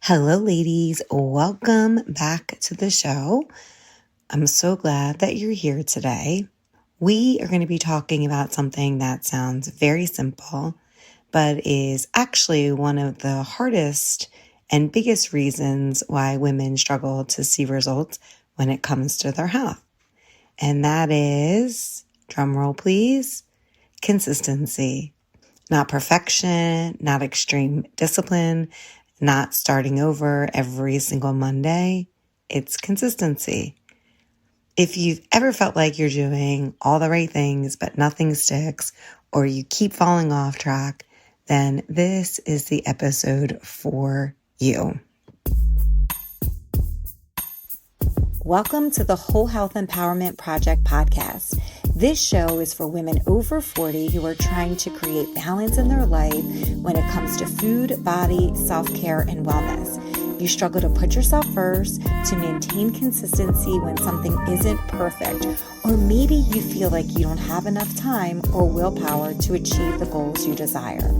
Hello, ladies. Welcome back to the show. I'm so glad that you're here today. We are going to be talking about something that sounds very simple, but is actually one of the hardest and biggest reasons why women struggle to see results when it comes to their health. And that is, drumroll please, consistency. Not perfection, not extreme discipline, not starting over every single Monday. It's consistency. If you've ever felt like you're doing all the right things, but nothing sticks, or you keep falling off track, then this is the episode for you. Welcome to the Whole Health Empowerment Project podcast. This show is for women over 40 who are trying to create balance in their life when it comes to food, body, self-care, and wellness. You struggle to put yourself first, to maintain consistency when something isn't perfect, or maybe you feel like you don't have enough time or willpower to achieve the goals you desire.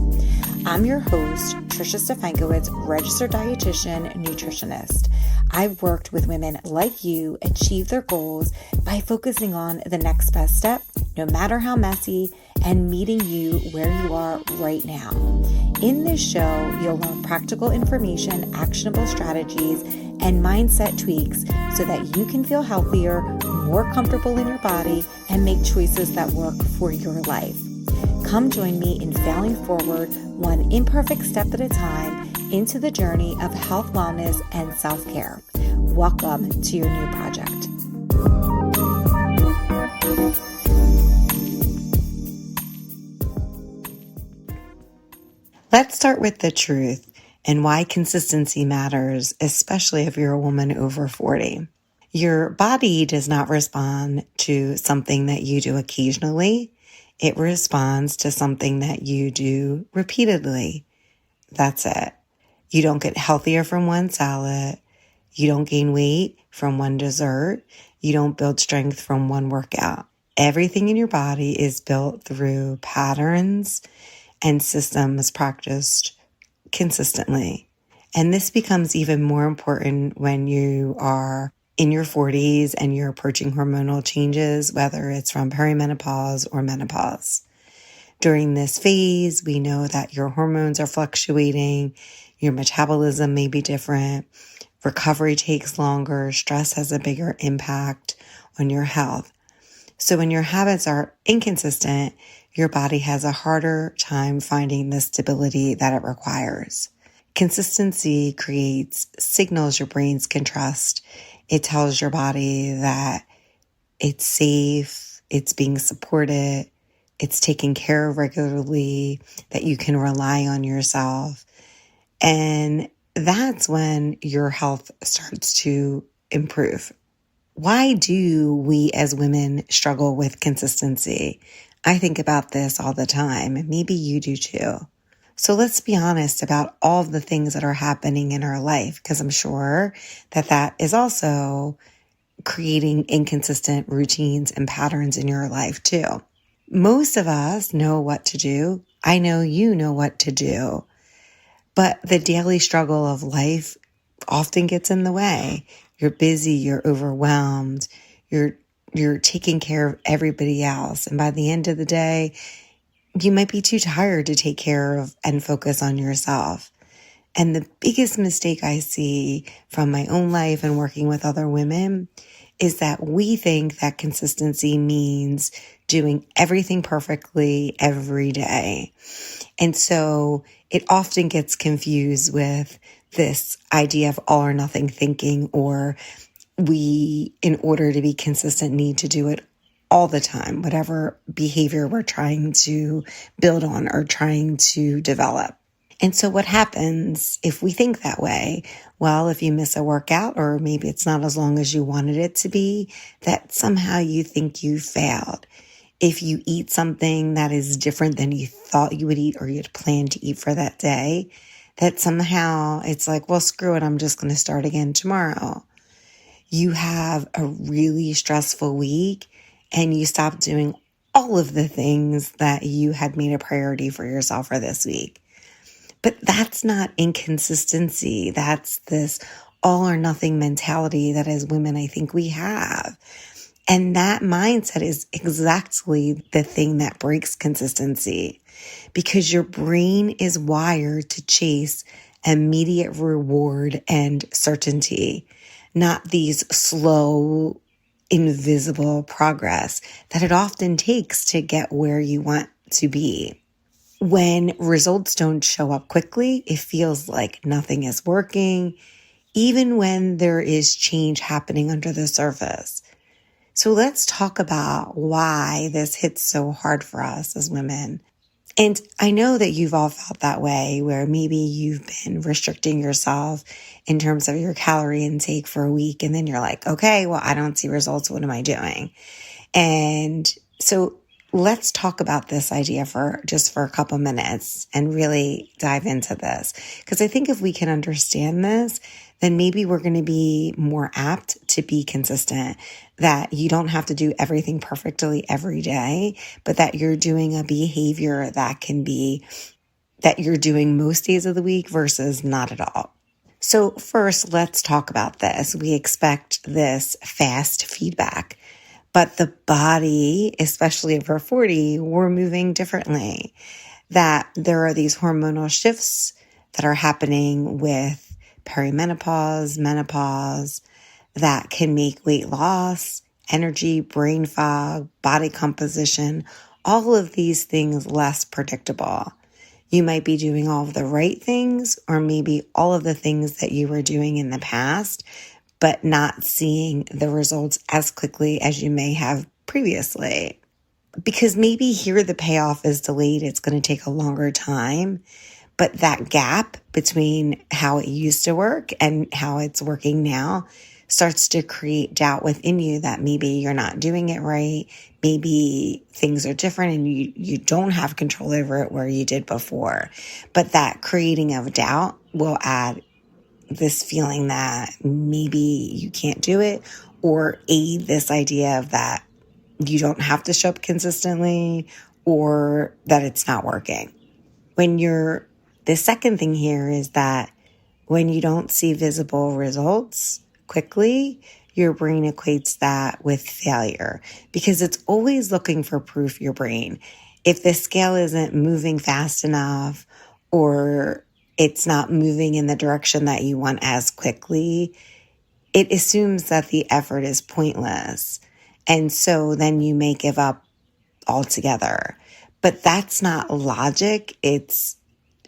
I'm your host, Trisha Stefankowitz, registered dietitian, nutritionist. I've worked with women like you achieve their goals by focusing on the next best step, no matter how messy, and meeting you where you are right now. In this show, you'll learn practical information, actionable strategies, and mindset tweaks so that you can feel healthier, more comfortable in your body, and make choices that work for your life. Come join me in failing forward, one imperfect step at a time, into the journey of health, wellness, and self-care. Welcome to your new project. Let's start with the truth and why consistency matters, especially if you're a woman over 40. Your body does not respond to something that you do occasionally. It responds to something that you do repeatedly. That's it. You don't get healthier from one salad. You don't gain weight from one dessert. You don't build strength from one workout. Everything in your body is built through patterns and systems practiced consistently. And this becomes even more important when you are in your 40s and you're approaching hormonal changes, whether it's from perimenopause or menopause. During this phase, we know that your hormones are fluctuating, your metabolism may be different, recovery takes longer, stress has a bigger impact on your health. So when your habits are inconsistent, your body has a harder time finding the stability that it requires. Consistency creates signals your brains can trust. It tells your body that it's safe, it's being supported, it's taken care of regularly, that you can rely on yourself. And that's when your health starts to improve. Why do we as women struggle with consistency? I think about this all the time, and maybe you do too. So let's be honest about all of the things that are happening in our life, because I'm sure that is also creating inconsistent routines and patterns in your life too. Most of us know what to do. I know you know what to do, but the daily struggle of life often gets in the way. You're busy, you're overwhelmed, you're taking care of everybody else. And by the end of the day, you might be too tired to take care of and focus on yourself. And the biggest mistake I see from my own life and working with other women is that we think that consistency means doing everything perfectly every day. And so it often gets confused with this idea of all or nothing thinking, or we, in order to be consistent, need to do it all the time, whatever behavior we're trying to build on or trying to develop. And so what happens if we think that way? Well, if you miss a workout, or maybe it's not as long as you wanted it to be, that somehow you think you failed. If you eat something that is different than you thought you would eat or you had planned to eat for that day, that somehow it's like, well, screw it, I'm just going to start again tomorrow. You have a really stressful week and you stop doing all of the things that you had made a priority for yourself for this week. But that's not inconsistency. That's this all or nothing mentality that as women, I think we have. And that mindset is exactly the thing that breaks consistency, because your brain is wired to chase immediate reward and certainty, not these slow, invisible progress that it often takes to get where you want to be. When results don't show up quickly, it feels like nothing is working, even when there is change happening under the surface. So let's talk about why this hits so hard for us as women. And I know that you've all felt that way, where maybe you've been restricting yourself in terms of your calorie intake for a week, and then you're like, okay, well, I don't see results. What am I doing? And so let's talk about this idea for a couple minutes and really dive into this. Because I think if we can understand this, then maybe we're going to be more apt to be consistent, that you don't have to do everything perfectly every day, but that you're doing a behavior that can be that you're doing most days of the week versus not at all. So first, let's talk about this. We expect this fast feedback. But the body, especially over 40, we're moving differently. That there are these hormonal shifts that are happening with perimenopause, menopause, that can make weight loss, energy, brain fog, body composition, all of these things less predictable. You might be doing all of the right things, or maybe all of the things that you were doing in the past, but not seeing the results as quickly as you may have previously. Because maybe here the payoff is delayed. It's going to take a longer time. But that gap between how it used to work and how it's working now starts to create doubt within you that maybe you're not doing it right. Maybe things are different and you don't have control over it where you did before. But that creating of doubt will add this feeling that maybe you can't do it, or aid this idea of that you don't have to show up consistently, or that it's not working. The second thing here is that when you don't see visible results quickly, your brain equates that with failure, because it's always looking for proof, your brain. If the scale isn't moving fast enough, or it's not moving in the direction that you want as quickly, it assumes that the effort is pointless. And so then you may give up altogether. But that's not logic. It's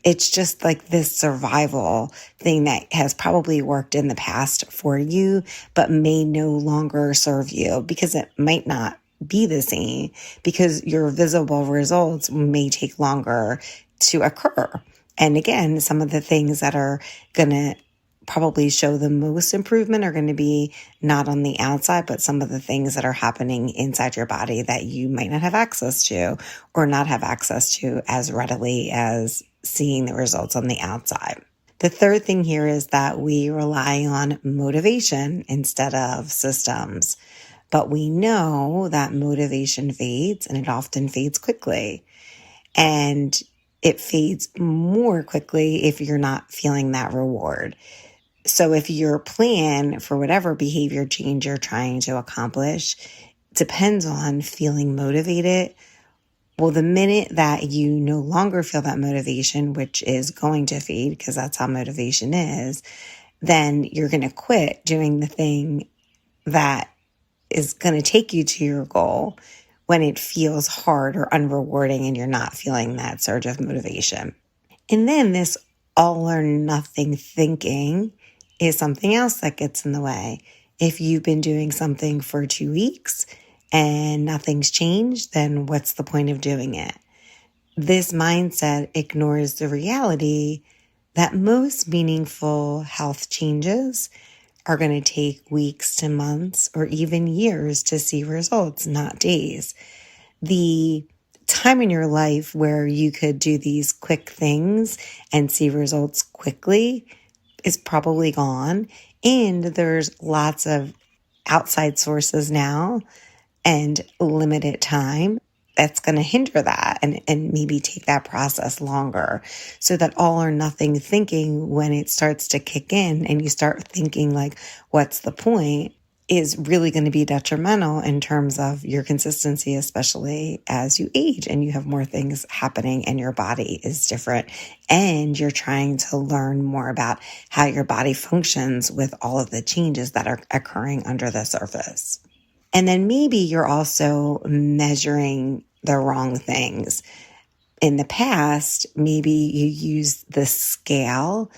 just like this survival thing that has probably worked in the past for you, but may no longer serve you, because it might not be the same, because your visible results may take longer to occur. And again, some of the things that are going to probably show the most improvement are going to be not on the outside, but some of the things that are happening inside your body that you might not have access to, or not have access to as readily as seeing the results on the outside. The third thing here is that we rely on motivation instead of systems. But we know that motivation fades, and it often fades quickly. And it fades more quickly if you're not feeling that reward. So if your plan for whatever behavior change you're trying to accomplish depends on feeling motivated, well, the minute that you no longer feel that motivation, which is going to fade because that's how motivation is, then you're going to quit doing the thing that is going to take you to your goal when it feels hard or unrewarding and you're not feeling that surge of motivation. And then this all or nothing thinking is something else that gets in the way. If you've been doing something for 2 weeks and nothing's changed, then what's the point of doing it? This mindset ignores the reality that most meaningful health changes are going to take weeks to months or even years to see results, not days. The time in your life where you could do these quick things and see results quickly is probably gone. And there's lots of outside sources now and limited time that's going to hinder that and maybe take that process longer. So that all or nothing thinking, when it starts to kick in and you start thinking like, what's the point, is really going to be detrimental in terms of your consistency, especially as you age and you have more things happening and your body is different and you're trying to learn more about how your body functions with all of the changes that are occurring under the surface. And then maybe you're also measuring the wrong things. In the past, maybe you used the scale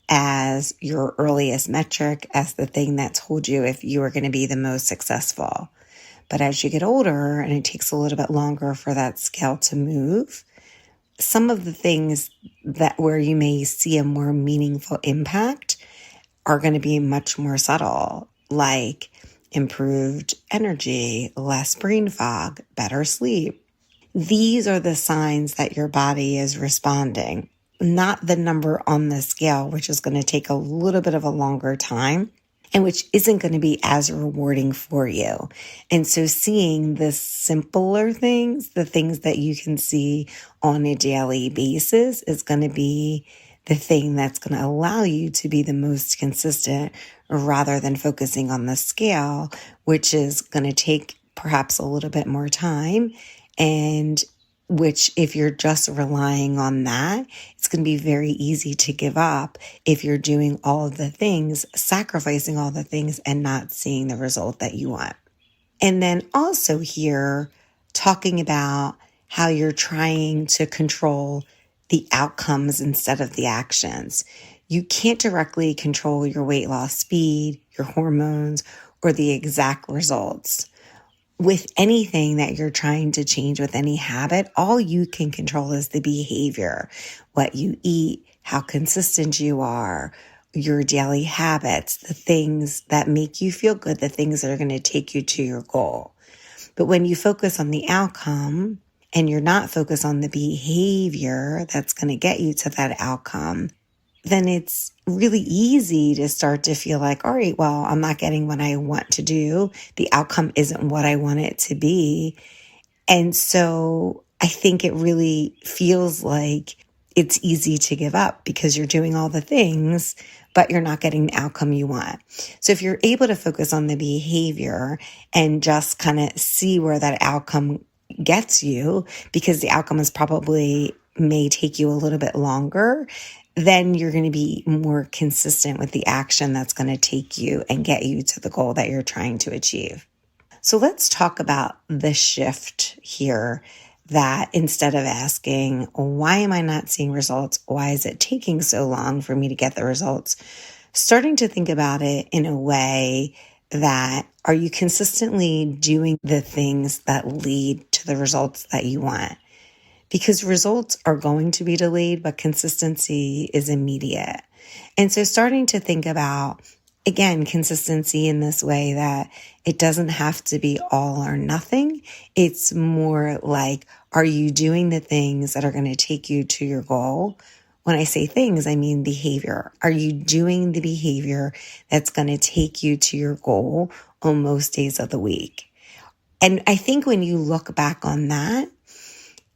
as your earliest metric, as the thing that told you if you were going to be the most successful. But as you get older and it takes a little bit longer for that scale to move, some of the things that where you may see a more meaningful impact are going to be much more subtle, like improved energy, less brain fog, better sleep. These are the signs that your body is responding, not the number on the scale, which is going to take a little bit of a longer time and which isn't going to be as rewarding for you. And so seeing the simpler things, the things that you can see on a daily basis, is going to be the thing that's going to allow you to be the most consistent, rather than focusing on the scale, which is going to take perhaps a little bit more time, and which, if you're just relying on that, it's going to be very easy to give up if you're doing all of the things, sacrificing all the things, and not seeing the result that you want. And then also here, talking about how you're trying to control the outcomes instead of the actions. You can't directly control your weight loss speed, your hormones, or the exact results. With anything that you're trying to change, with any habit, all you can control is the behavior, what you eat, how consistent you are, your daily habits, the things that make you feel good, the things that are going to take you to your goal. But when you focus on the outcome and you're not focused on the behavior that's going to get you to that outcome, then it's really easy to start to feel like, all right, well, I'm not getting what I want to do. The outcome isn't what I want it to be. And so I think it really feels like it's easy to give up because you're doing all the things, but you're not getting the outcome you want. So if you're able to focus on the behavior and just kind of see where that outcome gets you, because the outcome is probably may take you a little bit longer, then you're going to be more consistent with the action that's going to take you and get you to the goal that you're trying to achieve. So let's talk about the shift here, that instead of asking, why am I not seeing results? Why is it taking so long for me to get the results? Starting to think about it in a way that, are you consistently doing the things that lead to the results that you want? Because results are going to be delayed, but consistency is immediate. And so starting to think about, again, consistency in this way that it doesn't have to be all or nothing. It's more like, are you doing the things that are going to take you to your goal? When I say things, I mean behavior. Are you doing the behavior that's going to take you to your goal on most days of the week? And I think when you look back on that,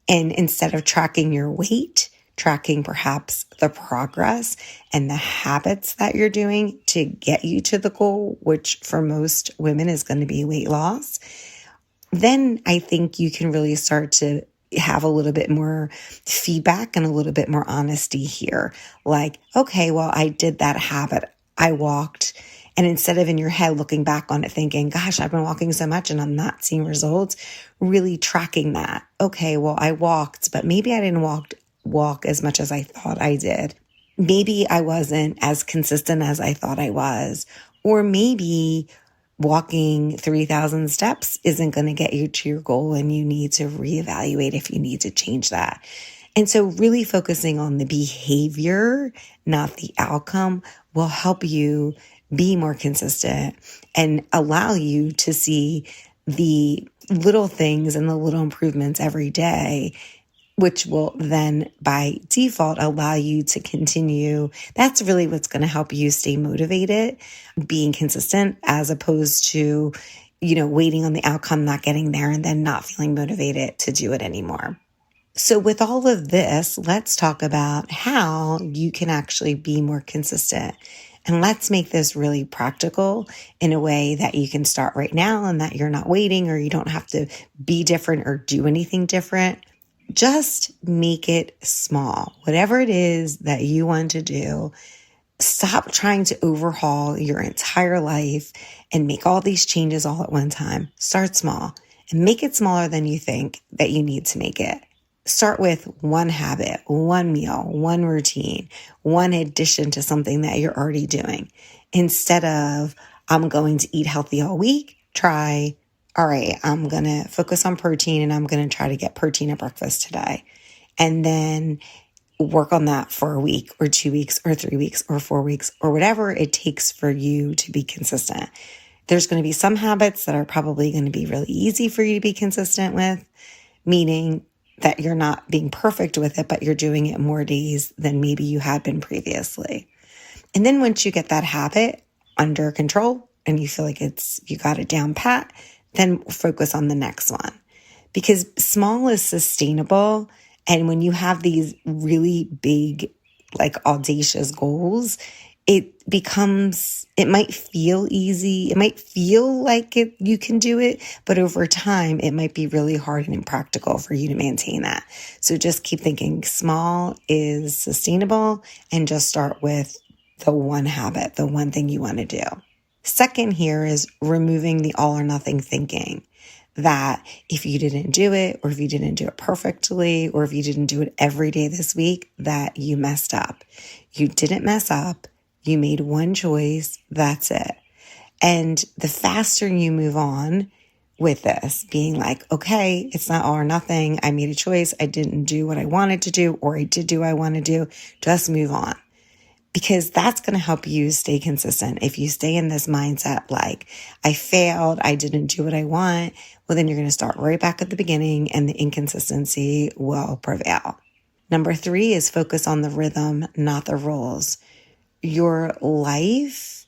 and instead of tracking your weight, tracking perhaps the progress and the habits that you're doing to get you to the goal, which for most women is going to be weight loss, then I think you can really start to have a little bit more feedback and a little bit more honesty here. Like, okay, well, I did that habit. I walked. And instead of in your head looking back on it thinking, gosh, I've been walking so much and I'm not seeing results, really tracking that. Okay, well, I walked, but maybe I didn't walk as much as I thought I did. Maybe I wasn't as consistent as I thought I was. Or maybe walking 3,000 steps isn't going to get you to your goal and you need to reevaluate if you need to change that. And so really focusing on the behavior, not the outcome, will help you be more consistent and allow you to see the little things and the little improvements every day, which will then by default allow you to continue. That's really what's going to help you stay motivated, being consistent, as opposed to waiting on the outcome, not getting there, and then not feeling motivated to do it anymore. So with all of this, let's talk about how you can actually be more consistent. And let's make this really practical in a way that you can start right now and that you're not waiting, or you don't have to be different or do anything different. Just make it small. Whatever it is that you want to do, stop trying to overhaul your entire life and make all these changes all at one time. Start small and make it smaller than you think that you need to make it. Start with one habit, one meal, one routine, one addition to something that you're already doing. Instead of, I'm going to eat healthy all week, try, all right, I'm going to focus on protein and I'm going to try to get protein at breakfast today. And then work on that for a week or 2 weeks or 3 weeks or 4 weeks or whatever it takes for you to be consistent. There's going to be some habits that are probably going to be really easy for you to be consistent with, meaning that you're not being perfect with it, but you're doing it more days than maybe you had been previously. And then once you get that habit under control and you feel like you got it down pat, then focus on the next one. Because small is sustainable. And when you have these really big, audacious goals, it might feel easy. It might feel like you can do it, but over time, it might be really hard and impractical for you to maintain that. So just keep thinking small is sustainable and just start with the one habit, the one thing you want to do. Second here is removing the all or nothing thinking. That if you didn't do it, or if you didn't do it perfectly, or if you didn't do it every day this week, that you messed up. You didn't mess up. You made one choice. That's it. And the faster you move on with this, being like, okay, it's not all or nothing. I made a choice. I didn't do what I wanted to do, or I did do what I want to do. Just move on. Because that's going to help you stay consistent. If you stay in this mindset, like, I failed, I didn't do what I want, well, then you're going to start right back at the beginning and the inconsistency will prevail. Number 3 is focus on the rhythm, not the rules. Your life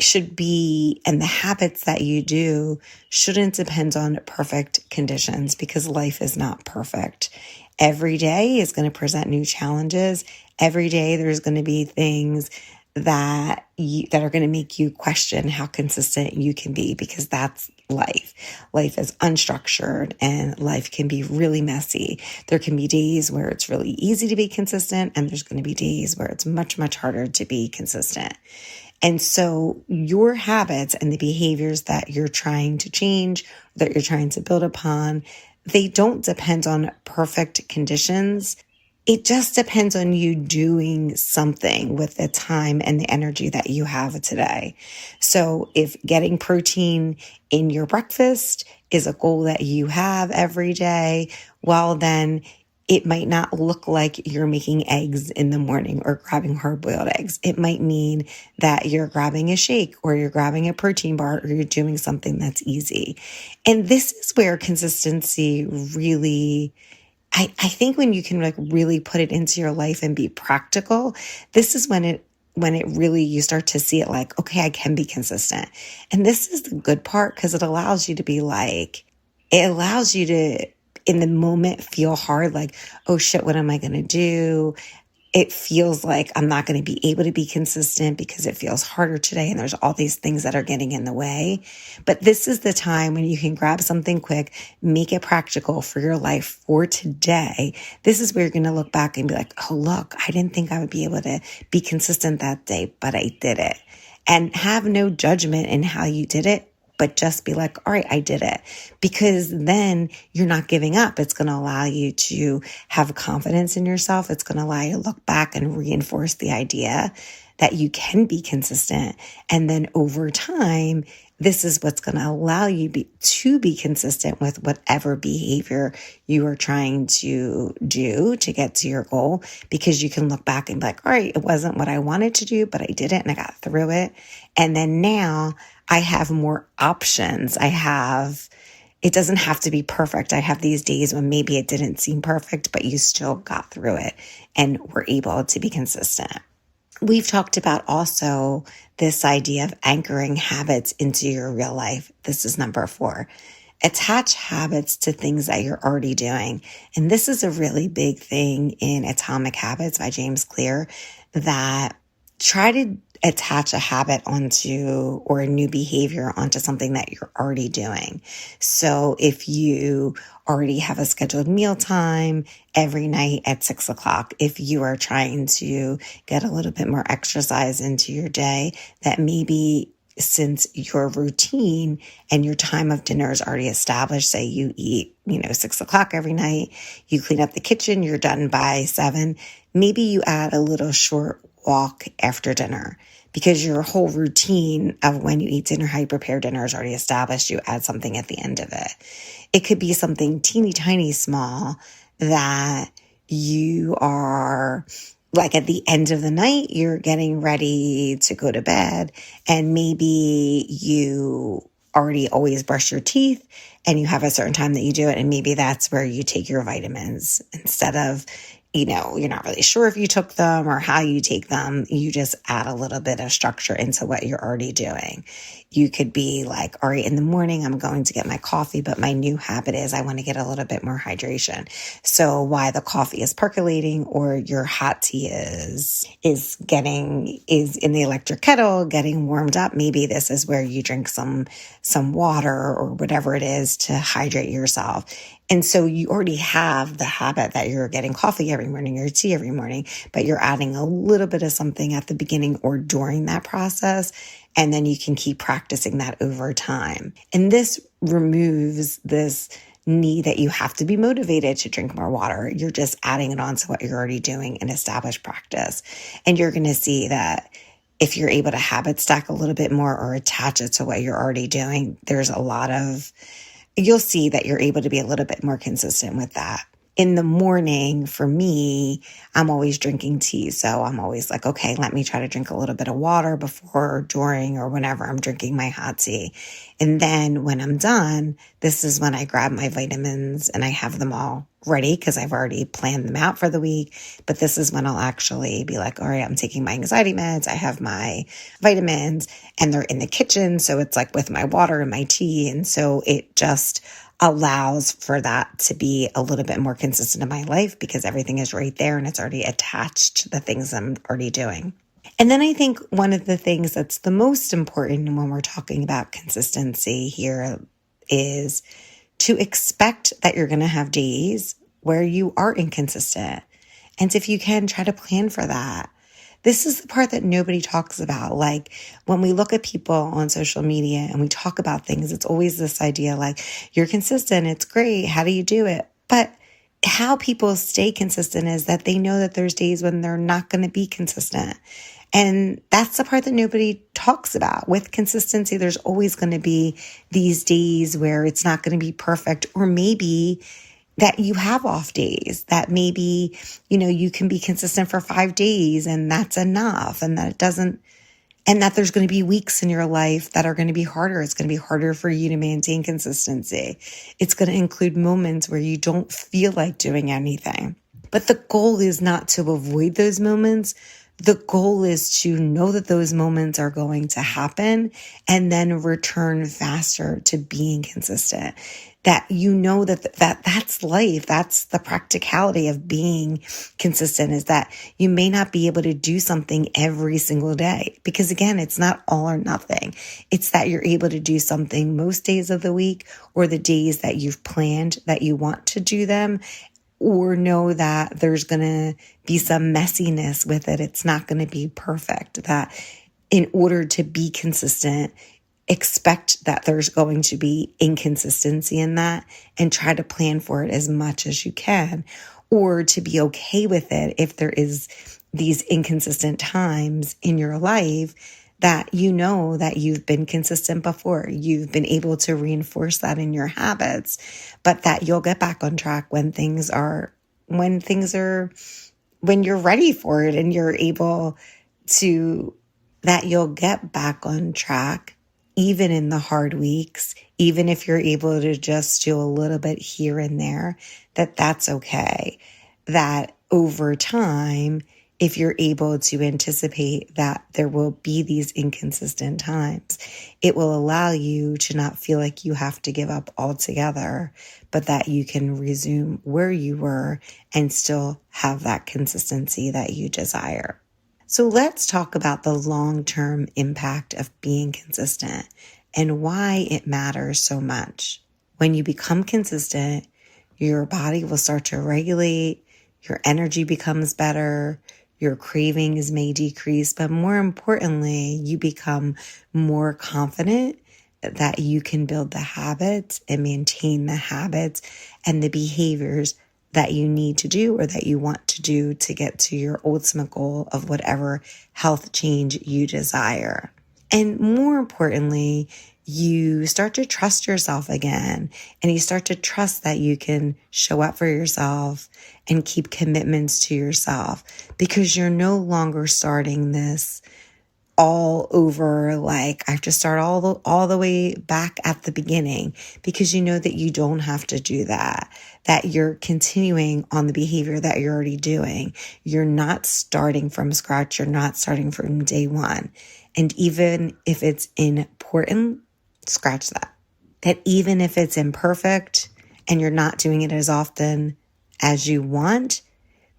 should be, and the habits that you do shouldn't depend on perfect conditions, because life is not perfect. Every day is going to present new challenges. Every day there's going to be things that are going to make you question how consistent you can be, because that's life. Life is unstructured and life can be really messy. There can be days where it's really easy to be consistent, and there's going to be days where it's much, much harder to be consistent. And so your habits and the behaviors that you're trying to change, that you're trying to build upon, they don't depend on perfect conditions. It just depends on you doing something with the time and the energy that you have today. So if getting protein in your breakfast is a goal that you have every day, well, then it might not look like you're making eggs in the morning or grabbing hard-boiled eggs. It might mean that you're grabbing a shake, or you're grabbing a protein bar, or you're doing something that's easy. And this is where consistency really, I think when you can really put it into your life and be practical, this is when it really, you start to see it like, okay, I can be consistent. And this is the good part, because it allows you to be in the moment feel hard, like, oh shit, what am I going to do? It feels like I'm not going to be able to be consistent because it feels harder today, and there's all these things that are getting in the way. But this is the time when you can grab something quick, make it practical for your life for today. This is where you're going to look back and be like, oh, look, I didn't think I would be able to be consistent that day, but I did it. And have no judgment in how you did it, but just be like, all right, I did it. Because then you're not giving up. It's going to allow you to have confidence in yourself. It's going to allow you to look back and reinforce the idea that you can be consistent. And then over time, this is what's going to allow you to be consistent with whatever behavior you are trying to do to get to your goal, because you can look back and be like, all right, it wasn't what I wanted to do, but I did it and I got through it. And then now I have more options. It doesn't have to be perfect. I have these days when maybe it didn't seem perfect, but you still got through it and were able to be consistent. We've talked about also this idea of anchoring habits into your real life. This is number 4. Attach habits to things that you're already doing. And this is a really big thing in Atomic Habits by James Clear, that try to attach a habit onto, or a new behavior onto, something that you're already doing. So if you already have a scheduled meal time every night at 6 o'clock, if you are trying to get a little bit more exercise into your day, that maybe since your routine and your time of dinner is already established, say you eat, 6 o'clock every night, you clean up the kitchen, you're done by 7, maybe you add a little short walk after dinner, because your whole routine of when you eat dinner, how you prepare dinner is already established. You add something at the end of it. It could be something teeny tiny small that you are, like, at the end of the night, you're getting ready to go to bed, and maybe you already always brush your teeth and you have a certain time that you do it. And maybe that's where you take your vitamins instead of, you're not really sure if you took them or how you take them. You just add a little bit of structure into what you're already doing. You could be like, all right, in the morning, I'm going to get my coffee, but my new habit is I want to get a little bit more hydration. So while the coffee is percolating, or your hot tea is in the electric kettle getting warmed up, maybe this is where you drink some water or whatever it is to hydrate yourself. And so you already have the habit that you're getting coffee every morning or tea every morning, but you're adding a little bit of something at the beginning or during that process. And then you can keep practicing that over time. And this removes this need that you have to be motivated to drink more water. You're just adding it on to what you're already doing in established practice. And you're going to see that if you're able to habit stack a little bit more or attach it to what you're already doing, you'll see that you're able to be a little bit more consistent with that. In the morning, for me, I'm always drinking tea. So I'm always like, okay, let me try to drink a little bit of water before, during, or whenever I'm drinking my hot tea. And then when I'm done, this is when I grab my vitamins and I have them all ready because I've already planned them out for the week. But this is when I'll actually be like, all right, I'm taking my anxiety meds. I have my vitamins and they're in the kitchen. So it's like with my water and my tea. And so it just allows for that to be a little bit more consistent in my life because everything is right there and it's already attached to the things I'm already doing. And then I think one of the things that's the most important when we're talking about consistency here is to expect that you're going to have days where you are inconsistent. And if you can, try to plan for that. This is the part that nobody talks about. Like when we look at people on social media and we talk about things, it's always this idea like, you're consistent, it's great, how do you do it? But how people stay consistent is that they know that there's days when they're not going to be consistent. And that's the part that nobody talks about. With consistency, there's always going to be these days where it's not going to be perfect, or maybe that you have off days, that maybe, you can be consistent for 5 days and that's enough. And that there's going to be weeks in your life that are going to be harder. It's going to be harder for you to maintain consistency. It's going to include moments where you don't feel like doing anything. But the goal is not to avoid those moments. The goal is to know that those moments are going to happen and then return faster to being consistent. That that's life. That's the practicality of being consistent, is that you may not be able to do something every single day because, again, it's not all or nothing. It's that you're able to do something most days of the week, or the days that you've planned that you want to do them, or know that there's going to be some messiness with it. It's not going to be perfect. That in order to be consistent, expect that there's going to be inconsistency in that and try to plan for it as much as you can, or to be okay with it if there is these inconsistent times in your life, that you know that you've been consistent before. You've been able to reinforce that in your habits, but that you'll get back on track when you're ready for it, and you're able to, that you'll get back on track even in the hard weeks, even if you're able to just do a little bit here and there, that's okay. That over time, if you're able to anticipate that there will be these inconsistent times, it will allow you to not feel like you have to give up altogether, but that you can resume where you were and still have that consistency that you desire. So let's talk about the long-term impact of being consistent and why it matters so much. When you become consistent, your body will start to regulate, your energy becomes better, your cravings may decrease, but more importantly, you become more confident that you can build the habits and maintain the habits and the behaviors that you need to do or that you want to do to get to your ultimate goal of whatever health change you desire. And more importantly, you start to trust yourself again, and you start to trust that you can show up for yourself and keep commitments to yourself, because you're no longer starting this all over, like I have to start all the way back at the beginning, because you know that you don't have to do that, that you're continuing on the behavior that you're already doing. You're not starting from scratch. You're not starting from day one. And even if it's important, scratch that. That even if it's imperfect and you're not doing it as often as you want,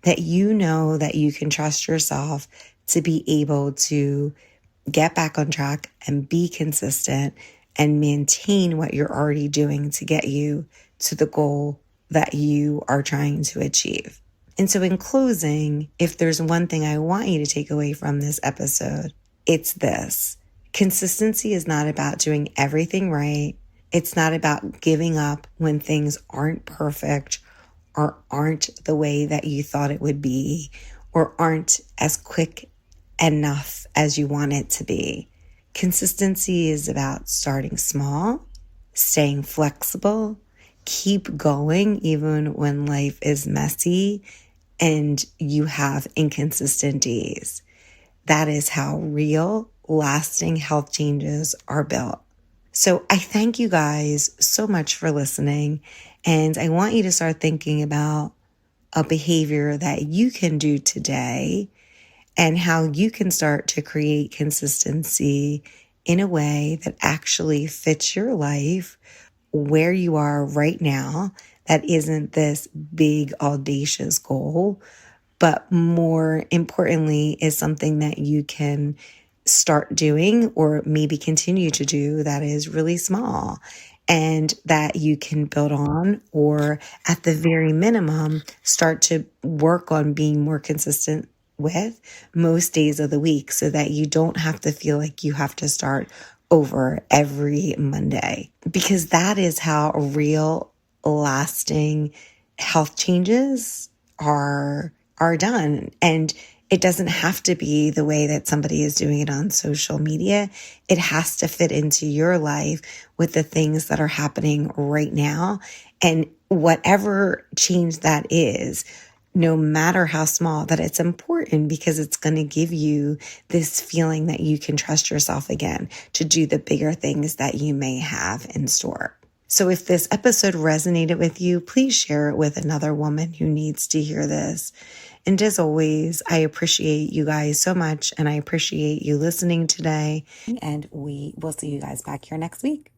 that you know that you can trust yourself to be able to get back on track and be consistent and maintain what you're already doing to get you to the goal that you are trying to achieve. And so in closing, if there's one thing I want you to take away from this episode, it's this. Consistency is not about doing everything right. It's not about giving up when things aren't perfect or aren't the way that you thought it would be or aren't as quick enough as you want it to be. Consistency is about starting small, staying flexible, keep going even when life is messy and you have inconsistent days. That is how real, lasting health changes are built. So I thank you guys so much for listening, and I want you to start thinking about a behavior that you can do today and how you can start to create consistency in a way that actually fits your life where you are right now. That isn't this big, audacious goal, but more importantly is something that you can start doing or maybe continue to do that is really small and that you can build on, or at the very minimum, start to work on being more consistent with most days of the week so that you don't have to feel like you have to start over every Monday, because that is how real, lasting health changes are done. And it doesn't have to be the way that somebody is doing it on social media. It has to fit into your life with the things that are happening right now. And whatever change that is, no matter how small, that it's important because it's going to give you this feeling that you can trust yourself again to do the bigger things that you may have in store. So if this episode resonated with you, please share it with another woman who needs to hear this. And as always, I appreciate you guys so much, and I appreciate you listening today. And we will see you guys back here next week.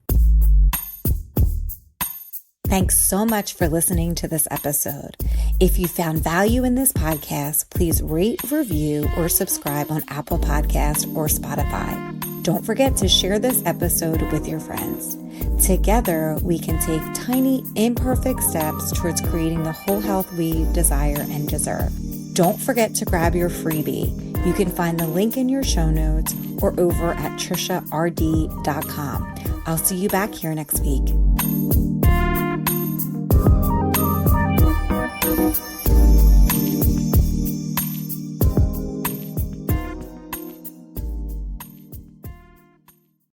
Thanks so much for listening to this episode. If you found value in this podcast, please rate, review, or subscribe on Apple Podcasts or Spotify. Don't forget to share this episode with your friends. Together, we can take tiny, imperfect steps towards creating the whole health we desire and deserve. Don't forget to grab your freebie. You can find the link in your show notes or over at triciard.com. I'll see you back here next week.